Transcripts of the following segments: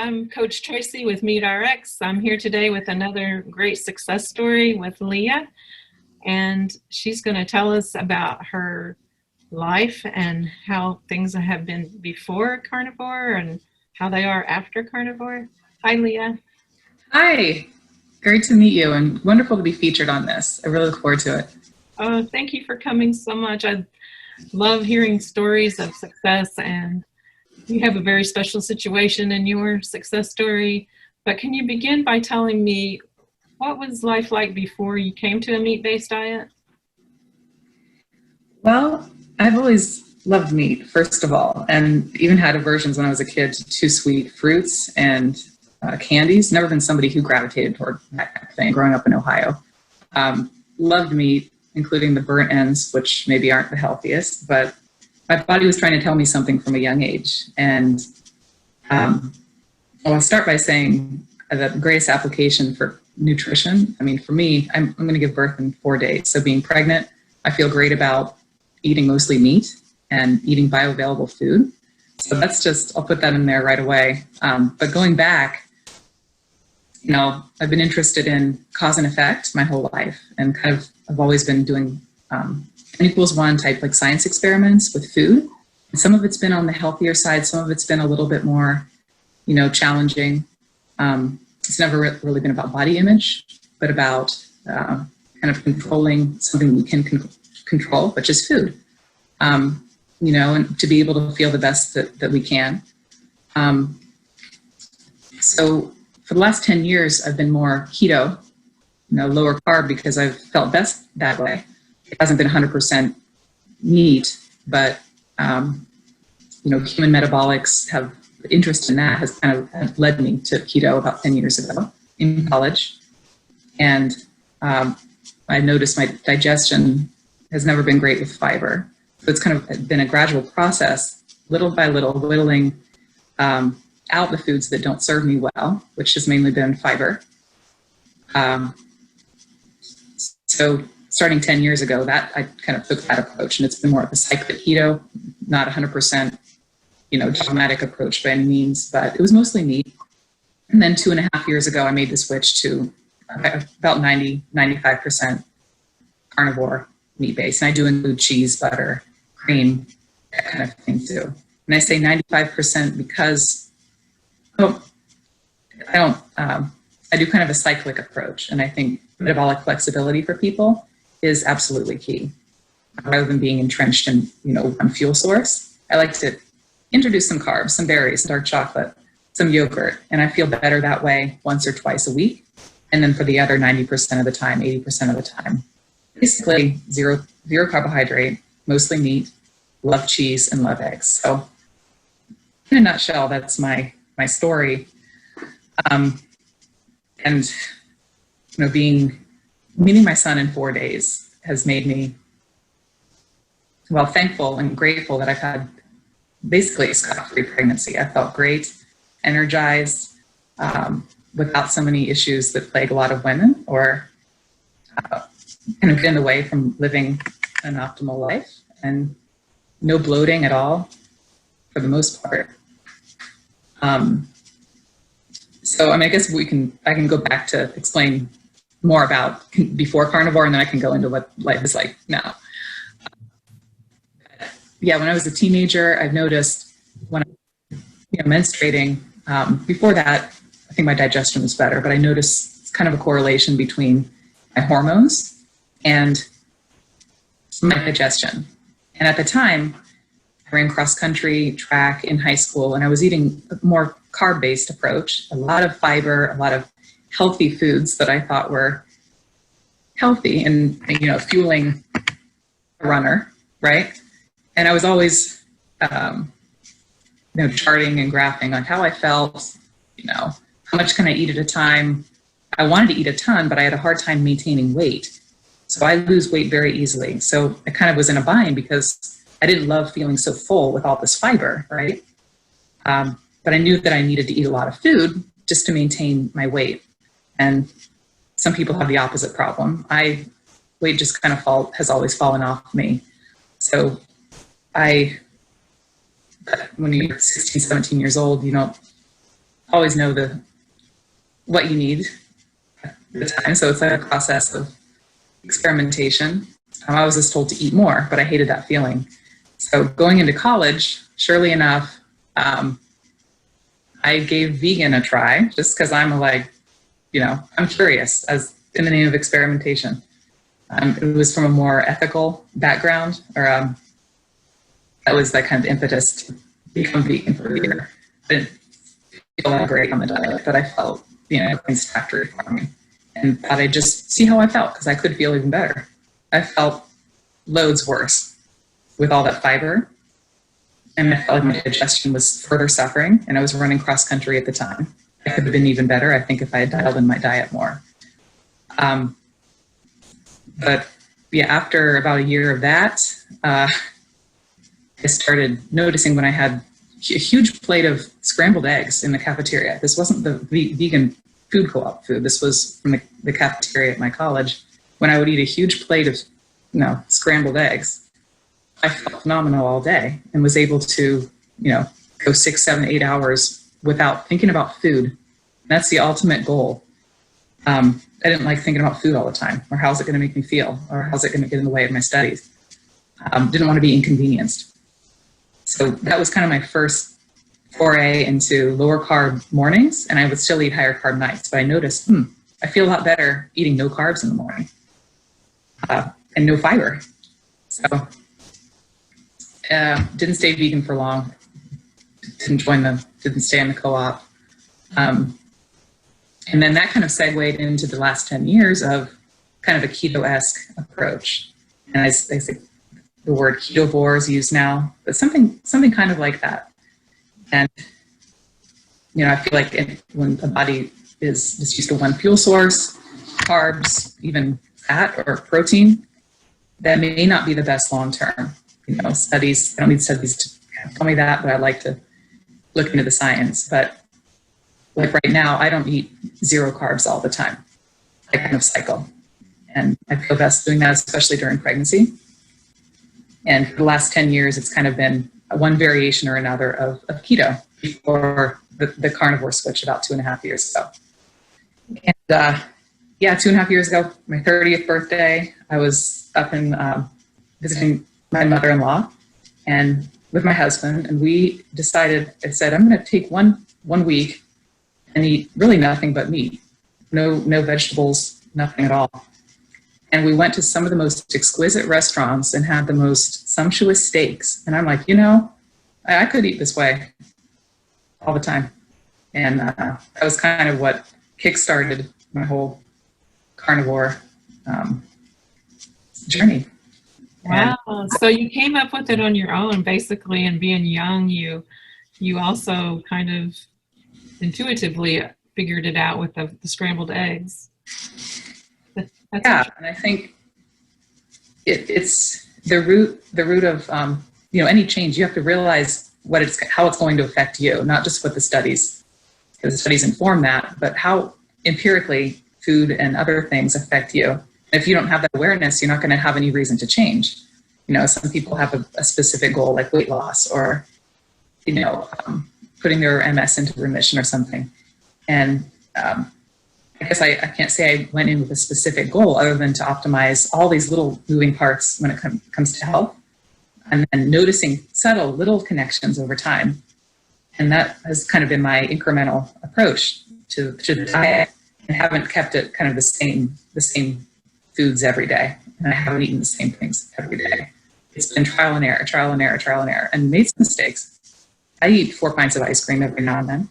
I'm Coach Tracy with MeatRx. I'm here today with another great success story with Leah, and she's going to tell us about her life and how things have been before carnivore and how they are after carnivore. Hi, Leah. Hi, great to meet you and wonderful to be featured on this. I really look forward to it. Oh, thank you for coming so much. I love hearing stories of success, and you have a very special situation in your success story. But can you begin by telling me what was life like before you came to a meat-based diet? Well, I've always loved meat, first of all, and even had aversions when I was a kid to sweet fruits and candies. Never been somebody who gravitated toward that kind of thing growing up in Ohio. Loved meat, including the burnt ends, which maybe aren't the healthiest, but my body was trying to tell me something from a young age. And I'll start by saying the greatest application for nutrition. I mean, for me, I'm going to give birth in 4 days. So being pregnant, I feel great about eating mostly meat and eating bioavailable food. So that's just, I'll put that in there right away. But going back, I've been interested in cause and effect my whole life, and kind of I've always been doing N=1 type like science experiments with food. And some of it's been on the healthier side. Some of it's been a little bit more, challenging. It's never really been about body image, but about kind of controlling something we can control, which is food. And to be able to feel the best that we can. So for the last 10 years, I've been more keto, lower carb, because I've felt best that way. It hasn't been 100% meat, but, human metabolics have interest in that has kind of led me to keto about 10 years ago in college. And I noticed my digestion has never been great with fiber. So it's kind of been a gradual process, little by little, whittling out the foods that don't serve me well, which has mainly been fiber. So starting 10 years ago, that I kind of took that approach, and it's been more of a cyclic keto, not 100%, dogmatic approach by any means, but it was mostly meat. And then 2.5 years ago, I made the switch to about 95% carnivore meat-based. And I do include cheese, butter, cream, that kind of thing too. And I say 95% because I do kind of a cyclic approach, and I think metabolic flexibility for people is absolutely key. Rather than being entrenched in, one fuel source, I like to introduce some carbs, some berries, dark chocolate, some yogurt, and I feel better that way once or twice a week. And then for the other 90% of the time, 80% of the time, basically zero carbohydrate, mostly meat, love cheese, and love eggs. So in a nutshell, that's my story. And meeting my son in 4 days has made me, thankful and grateful that I've had basically a scot-free pregnancy. I felt great, energized, without so many issues that plague a lot of women, or kind of get in the way from living an optimal life, and no bloating at all for the most part. So I guess I can go back to explain more about before carnivore, and then I can go into what life is like now. Yeah, when I was a teenager, I've noticed when I'm menstruating, before that, I think my digestion was better, but I noticed kind of a correlation between my hormones and my digestion. And at the time, I ran cross-country track in high school, and I was eating a more carb-based approach, a lot of fiber, a lot of healthy foods that I thought were healthy and fueling a runner, right? And I was always, charting and graphing on how I felt, how much can I eat at a time. I wanted to eat a ton, but I had a hard time maintaining weight. So I lose weight very easily. So I kind of was in a bind because I didn't love feeling so full with all this fiber, right? But I knew that I needed to eat a lot of food just to maintain my weight. And some people have the opposite problem. Weight just kind of has always fallen off me. So when you're 16, 17 years old, always know what you need at the time. So it's like a process of experimentation. I was just told to eat more, but I hated that feeling. So going into college, surely enough, I gave vegan a try just because I'm I'm curious, as in the name of experimentation. It was from a more ethical background, or that was that kind of impetus to become vegan for a year. I didn't feel that great on the diet, but I felt, satisfactory for me. And thought I'd just see how I felt, because I could feel even better. I felt loads worse with all that fiber. And I felt like my digestion was further suffering, and I was running cross country at the time. It could have been even better, I think, if I had dialed in my diet more. But yeah, after about a year of that, I started noticing when I had a huge plate of scrambled eggs in the cafeteria. This wasn't the vegan food co-op food. This was from the cafeteria at my college. When I would eat a huge plate of scrambled eggs, I felt phenomenal all day and was able to, go 6, 7, 8 hours without thinking about food. And that's the ultimate goal. I didn't like thinking about food all the time, or how's it going to make me feel, or how's it going to get in the way of my studies. Didn't want to be inconvenienced. So that was kind of my first foray into lower carb mornings, and I would still eat higher carb nights. But I noticed, I feel a lot better eating no carbs in the morning and no fiber. So didn't stay vegan for long. Didn't stay in the co-op. And then that kind of segued into the last 10 years of kind of a keto-esque approach. And I think the word Carnivore is used now, but something kind of like that. And, I feel like when the body is just used to one fuel source, carbs, even fat or protein, that may not be the best long-term. Studies, I don't need studies to tell me that, but I like to look into the science. But like right now, I don't eat 0 carbs all the time. I kind of cycle. And I feel best doing that, especially during pregnancy. And for the last 10 years, it's kind of been one variation or another of keto before the carnivore switch about 2.5 years ago. And 2.5 years ago, my 30th birthday, I was up in visiting my mother-in-law and with my husband, and we decided, I said, I'm going to take one week and eat really nothing but meat. No vegetables, nothing at all. And we went to some of the most exquisite restaurants and had the most sumptuous steaks. And I'm like, I could eat this way all the time. And that was kind of what kickstarted my whole carnivore journey. Wow. So you came up with it on your own, basically, and being young, you also kind of intuitively figured it out with the scrambled eggs. And I think it's the root of any change. You have to realize how it's going to affect you, not just what the studies inform that, but how empirically food and other things affect you. If you don't have that awareness, you're not going to have any reason to change. Some people have a specific goal like weight loss or, putting their MS into remission or something. And I guess I can't say I went in with a specific goal other than to optimize all these little moving parts when it comes to health, and then noticing subtle little connections over time. And that has kind of been my incremental approach to the diet, and haven't kept it kind of the same foods every day. And I haven't eaten the same things every day. It's been trial and error, and made some mistakes. I eat 4 pints of ice cream every now and then.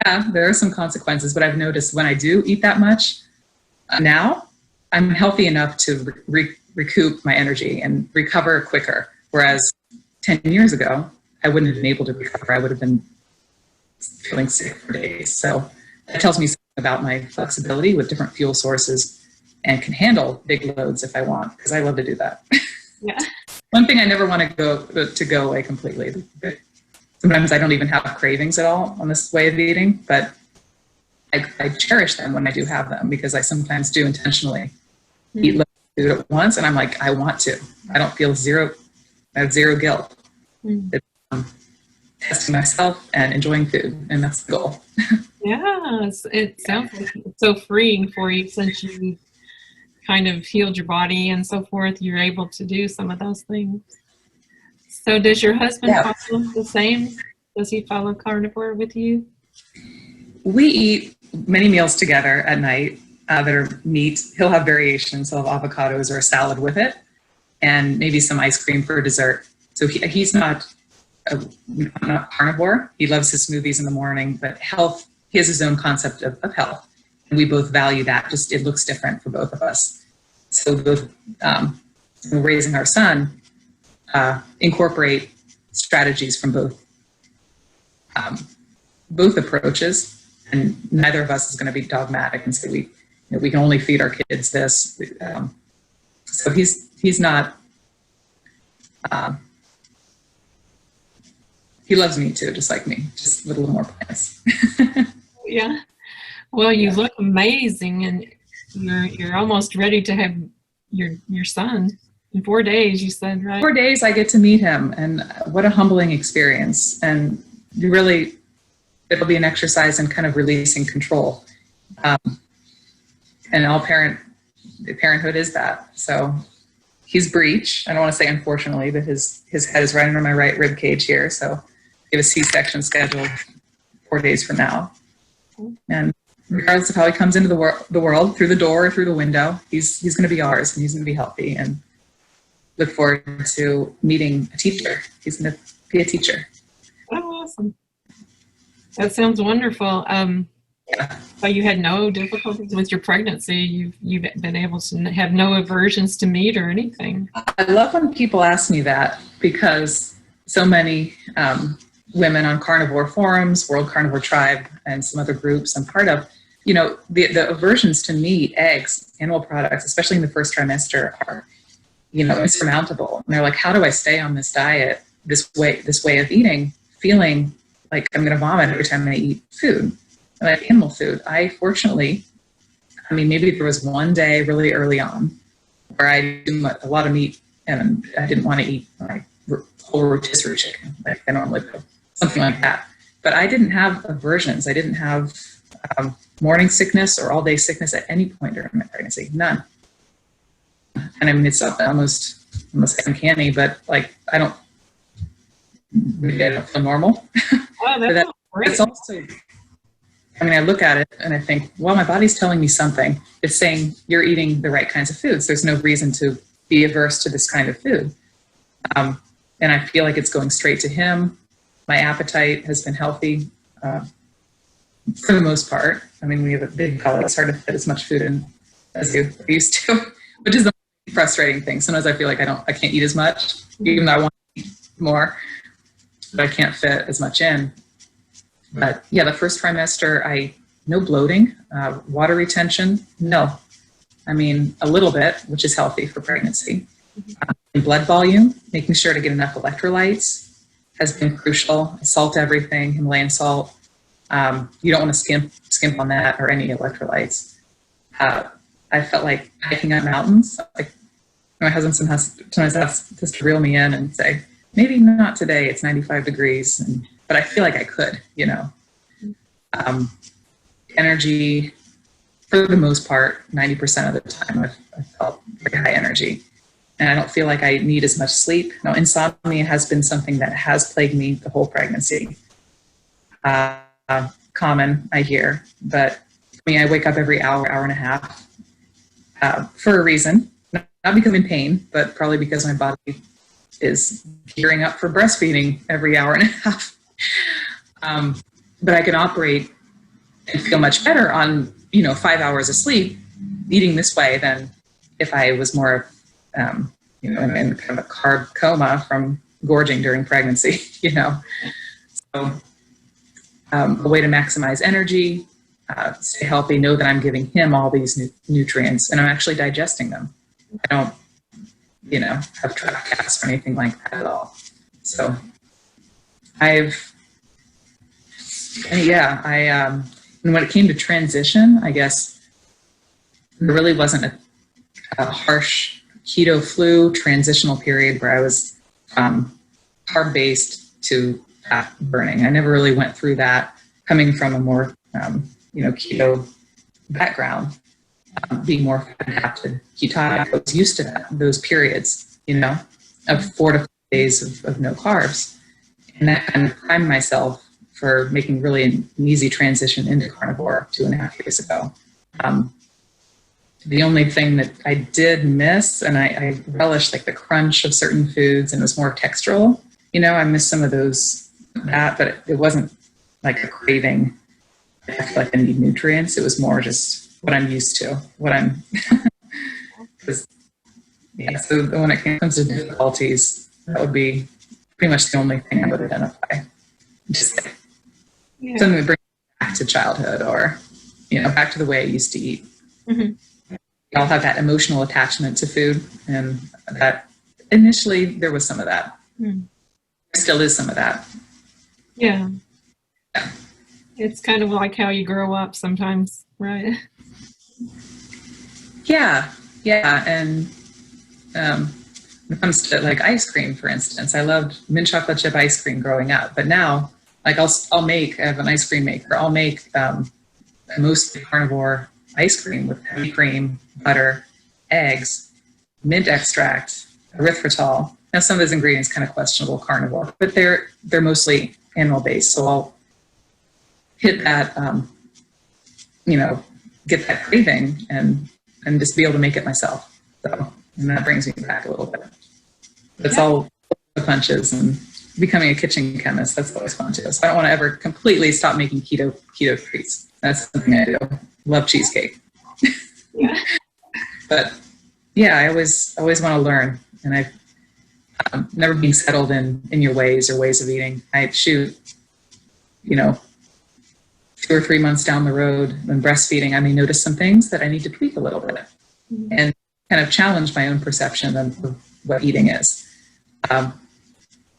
Yeah, there are some consequences, but I've noticed when I do eat that much, now I'm healthy enough to recoup my energy and recover quicker. Whereas 10 years ago, I wouldn't have been able to recover. I would have been feeling sick for days. So that tells me something about my flexibility with different fuel sources, and can handle big loads if I want, because I love to do that. Yeah. One thing I never want to go away completely. Sometimes I don't even have cravings at all on this way of eating, but I cherish them when I do have them, because I sometimes do intentionally eat loads of food at once, and I'm like, I want to. I don't feel I have zero guilt. testing myself and enjoying food, and that's the goal. Yes, it sounds like it's so freeing for you since you kind of healed your body and so forth. You're able to do some of those things. So does your husband Yeah. follow the same? Does he follow carnivore with you? We eat many meals together at night that are meat. He'll have variations. He'll have avocados or a salad with it, and maybe some ice cream for dessert. So he's not carnivore. He loves his smoothies in the morning, but health, he has his own concept of health. And we both value that. Just it looks different for both of us. So both raising our son, incorporate strategies from both approaches, and neither of us is going to be dogmatic and say we can only feed our kids this. So he's not. He loves me too, just like me, just with a little more plants. Yeah. Well, you look amazing, and you're almost ready to have your son in 4 days. You said, right? 4 days, I get to meet him, and what a humbling experience! And really, it'll be an exercise in kind of releasing control. And parenthood is that. So he's breech. I don't want to say unfortunately, but his head is right under my right rib cage here. So we have a C-section scheduled 4 days from now. And regardless of how he comes into the world, through the door or through the window, he's going to be ours, and he's going to be healthy. And look forward to meeting a teacher. He's going to be a teacher. Oh, awesome. That sounds wonderful. Yeah. So you had no difficulties with your pregnancy. You've been able to have no aversions to meat or anything. I love when people ask me that, because so many women on carnivore forums, World Carnivore Tribe, and some other groups I'm part of, the aversions to meat, eggs, animal products, especially in the first trimester, are, insurmountable. And they're like, how do I stay on this diet, this way of eating, feeling like I'm going to vomit every time I eat food, like animal food? Maybe there was one day really early on where I ate a lot of meat and I didn't want to eat my whole rotisserie chicken like I normally do, something like that. But I didn't have aversions. I didn't have morning sickness or all day sickness at any point during my pregnancy. None. And it's almost uncanny, but like I don't feel normal. Oh, that's great. It's also, I look at it and I think, well, my body's telling me something. It's saying you're eating the right kinds of foods. There's no reason to be averse to this kind of food. And I feel like it's going straight to him. My appetite has been healthy for the most part. We have a big gullet. It's hard to fit as much food in as you used to, which is the frustrating thing. Sometimes I feel like I can't eat as much, even though I want to eat more, but I can't fit as much in. But yeah, the first trimester, no bloating, water retention, no. A little bit, which is healthy for pregnancy. Blood volume, making sure to get enough electrolytes has been crucial. Salt everything, Himalayan salt. You don't want to skimp on that or any electrolytes. I felt like hiking on mountains. Like my husband sometimes has to reel me in and say, maybe not today, it's 95 degrees. But I feel like I could, Energy, for the most part, 90% of the time, I felt very high energy. And I don't feel like I need as much sleep. Now, insomnia has been something that has plagued me the whole pregnancy. Common, I hear. But I wake up every hour and a half for a reason. Not because I'm in pain, but probably because my body is gearing up for breastfeeding every hour and a half. But I can operate and feel much better on, 5 hours of sleep, eating this way than if I was more, in kind of a carb coma from gorging during pregnancy, So a way to maximize energy, stay healthy, know that I'm giving him all these nutrients and I'm actually digesting them. I don't, have trap casts or anything like that at all. So and when it came to transition, I guess there really wasn't a harsh keto flu transitional period where I was carb-based to fat burning. I never really went through that coming from a more, keto background, being more fat adapted ketogenic. I was used to that, those periods, of 4 to 5 days of no carbs. And that kind of primed myself for making really an easy transition into carnivore 2.5 years ago. The only thing that I did miss, and I relished like the crunch of certain foods, and it was more textural. I missed some of but it wasn't like a craving. I feel like I need nutrients. It was more just what I'm used to, so when it comes to difficulties, that would be pretty much the only thing I would identify. Just something that brings me back to childhood, or, back to the way I used to eat. Mm-hmm. We all have that emotional attachment to food, and that initially there was some of that. Mm. There still is some of that. Yeah. It's kind of like how you grow up sometimes, right? Yeah. And when it comes to like ice cream, for instance, I loved mint chocolate chip ice cream growing up, but now, like I have an ice cream maker. I'll make mostly carnivore ice cream with heavy cream, butter, eggs, mint extract, erythritol. Now, some of those ingredients kind of questionable carnivore, but they're mostly animal based. So I'll hit that, get that craving and just be able to make it myself. So, and that brings me back a little bit. It's all the punches, and becoming a kitchen chemist, that's always fun too. So I don't want to ever completely stop making keto treats. That's something I do. Love cheesecake. Yeah. But yeah, I always want to learn, and I've never been settled in your ways or ways of eating. I shoot, 2 or 3 months down the road when breastfeeding, I may notice some things that I need to tweak a little bit, mm-hmm. and kind of challenge my own perception of what eating is.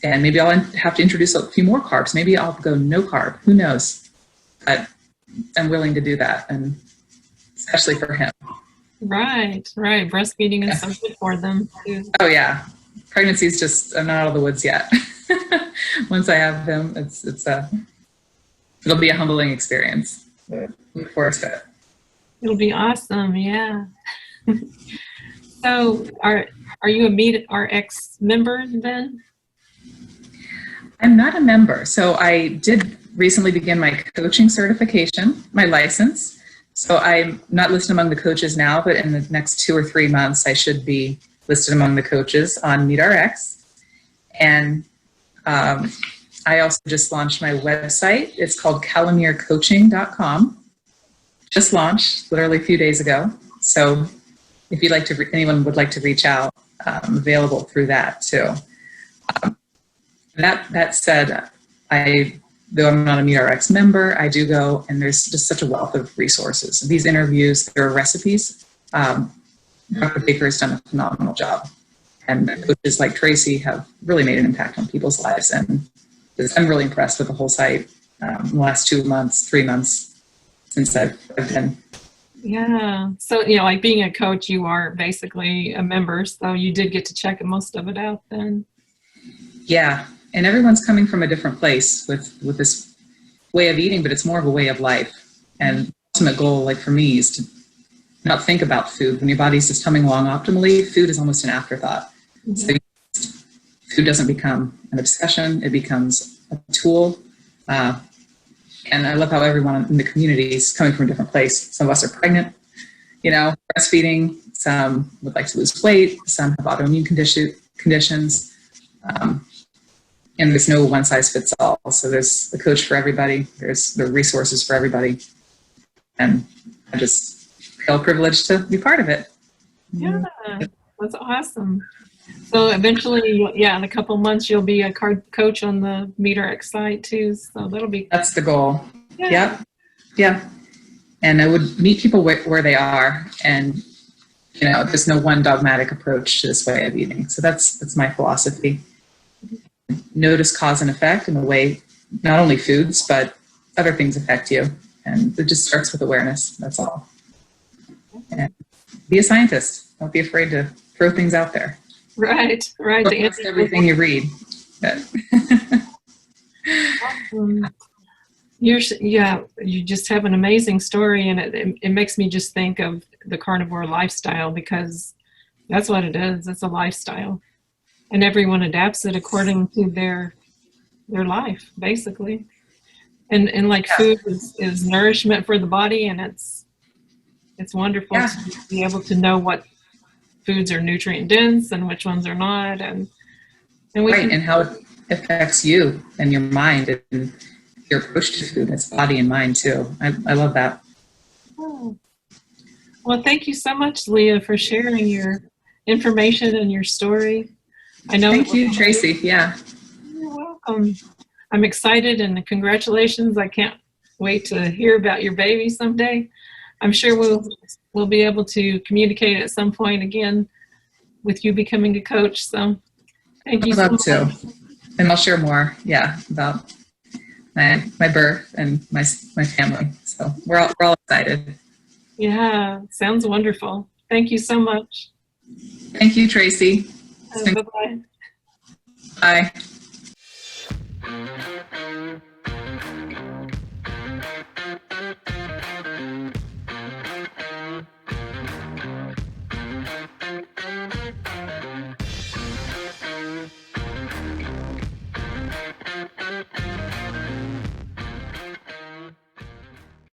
And maybe I'll have to introduce a few more carbs. Maybe I'll go no carb. Who knows? But I'm willing to do that, and especially for him. Right. Breastfeeding is so good for them too. Oh yeah, pregnancy's just, I'm not out of the woods yet. Once I have him, it'll be a humbling experience. Look forward to it. It'll be awesome. Yeah. So, are you a MeatRx member then? I'm not a member. So I did recently begin my coaching certification, my license. So I'm not listed among the coaches now, but in the next 2 or 3 months, I should be listed among the coaches on MeatRx. And I also just launched my website. It's called calomerecoaching.com. Just launched literally a few days ago. So if you'd like to, anyone would like to reach out, I'm available through that too. That said, though I'm not a MeatRx member, I do go, and there's just such a wealth of resources. These interviews, there are recipes. Dr. Baker has done a phenomenal job. And coaches like Tracy have really made an impact on people's lives. And I'm really impressed with the whole site in the last 2 months, 3 months since I've been. Yeah. So, like being a coach, you are basically a member. So you did get to check most of it out then. Yeah. And everyone's coming from a different place with this way of eating, but it's more of a way of life. And the ultimate goal, like for me, is to not think about food. When your body's just humming along optimally, food is almost an afterthought. Mm-hmm. So food doesn't become an obsession. It becomes a tool. And I love how everyone in the community is coming from a different place. Some of us are pregnant, breastfeeding. Some would like to lose weight. Some have autoimmune conditions. And there's no one size fits all. So there's the coach for everybody. There's the resources for everybody. And I just feel privileged to be part of it. Yeah, that's awesome. So eventually, in a couple months, you'll be a coach on the MeatRx site too. So that's the goal. Yeah. And I would meet people where they are, and there's no one dogmatic approach to this way of eating. So that's my philosophy. Notice cause and effect in the way not only foods but other things affect you, and it just starts with awareness. That's all. And be a scientist. Don't be afraid to throw things out there. Right. Don't trust everything you read. Awesome. Yeah, you just have an amazing story, and it makes me just think of the carnivore lifestyle, because that's what it is. It's a lifestyle, and everyone adapts it according to their life, basically. And like Yeah. food is nourishment for the body, and it's wonderful Yeah. to be able to know what foods are nutrient dense and which ones are not, and we Right. can. And how it affects you and your mind and your approach to food. It's body and mind too. I love that. Oh. Well, thank you so much, Leah, for sharing your information and your story. I know it Thank was. you, Tracy. Yeah. You're welcome. I'm excited, and congratulations. I can't wait to hear about your baby someday. I'm sure we'll be able to communicate at some point again with you becoming a coach. So thank you I'd so love much. to. And I'll share more, yeah, about my birth and my family. So we're all excited. Yeah, sounds wonderful. Thank you so much. Thank you, Tracy. It's been Bye-bye. bye.